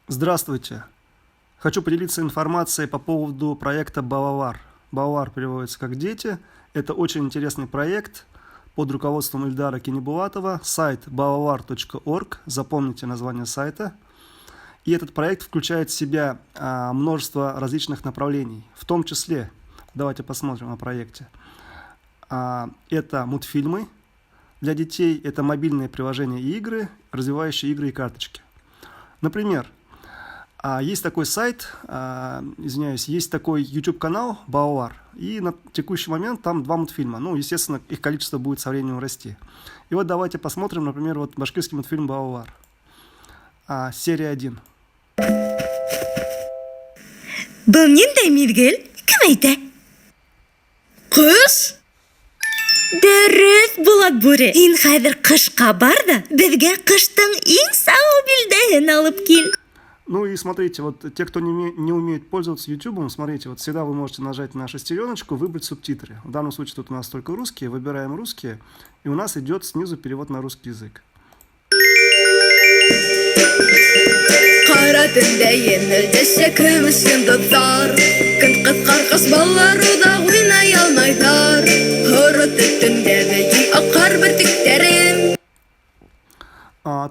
Здравствуйте! Хочу поделиться информацией по поводу проекта Балавар. Балавар переводится как «дети». Это очень интересный проект под руководством Ильдара Кинебулатова. Сайт balavar.org. Запомните название сайта. И этот проект включает в себя множество различных направлений. В том числе, давайте посмотрим о проекте. Это мультфильмы для детей, это мобильные приложения и игры, развивающие игры и карточки. Например, есть такой сайт, есть такой YouTube-канал Балавар, и на текущий момент там 2 мультфильма. Ну, естественно, их количество будет со временем расти. И вот давайте посмотрим, например, вот башкирский мультфильм Балавар. Серия 1. Был ниндай мезгил? Кем әйтә? Кыш? Дөрес, Булат бүре. Син хәзер кышка бар да, безгә кыштың иң сау билдәһен алып кил. Ну и смотрите, вот те, кто не умеет пользоваться YouTube, смотрите, вот всегда вы можете нажать на шестереночку, выбрать субтитры. В данном случае тут у нас только русские, выбираем русские, и у нас идет снизу перевод на русский язык.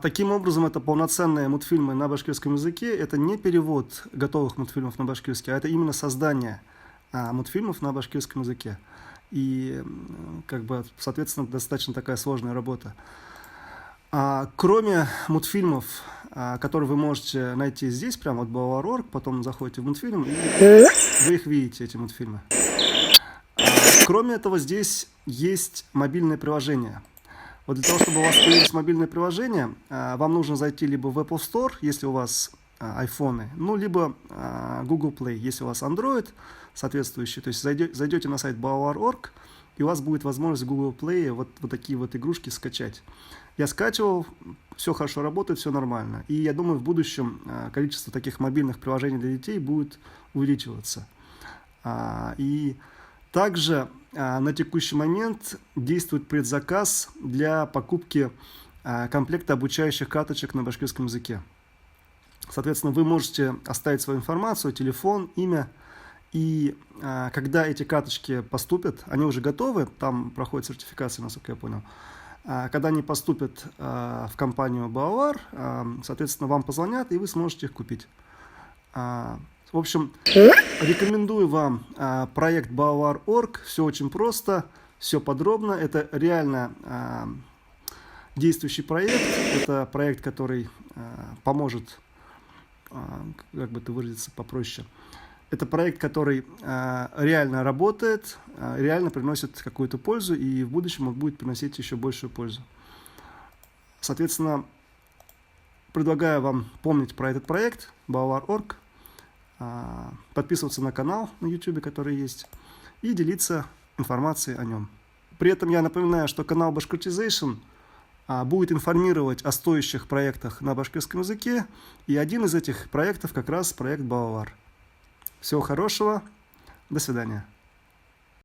Таким образом, это полноценные мультфильмы на башкирском языке. Это не перевод готовых мультфильмов на башкирский, а это именно создание мультфильмов на башкирском языке. И, соответственно, достаточно такая сложная работа. Кроме мультфильмов, которые вы можете найти здесь, прямо от Balavar.org, потом заходите в мультфильм, и вы их видите, эти мультфильмы. Кроме этого, здесь есть мобильное приложение. Вот для того, чтобы у вас появились мобильные приложения, вам нужно зайти либо в Apple Store, если у вас айфоны, либо Google Play, если у вас Android соответствующий. То есть зайдете на сайт Balavar.org, и у вас будет возможность в Google Play вот такие вот игрушки скачать. Я скачивал, все хорошо работает, все нормально. И я думаю, в будущем количество таких мобильных приложений для детей будет увеличиваться. И также на текущий момент действует предзаказ для покупки комплекта обучающих карточек на башкирском языке. Соответственно, вы можете оставить свою информацию, телефон, имя. И когда эти карточки поступят, они уже готовы, там проходит сертификация, насколько я понял. Когда они поступят в компанию Балавар, соответственно, вам позвонят, и вы сможете их купить. В общем, рекомендую вам проект Balavar.org. Все очень просто, все подробно. Это реально действующий проект. Это проект, который поможет, как бы это выразиться попроще. Это проект, который реально работает, реально приносит какую-то пользу, и в будущем он будет приносить еще большую пользу. Соответственно, предлагаю вам помнить про этот проект Balavar.org, подписываться на канал на YouTube, который есть, и делиться информацией о нем. При этом я напоминаю, что канал Bashkirtization будет информировать о стоящих проектах на башкирском языке, и один из этих проектов как раз проект Балавар. Всего хорошего, до свидания.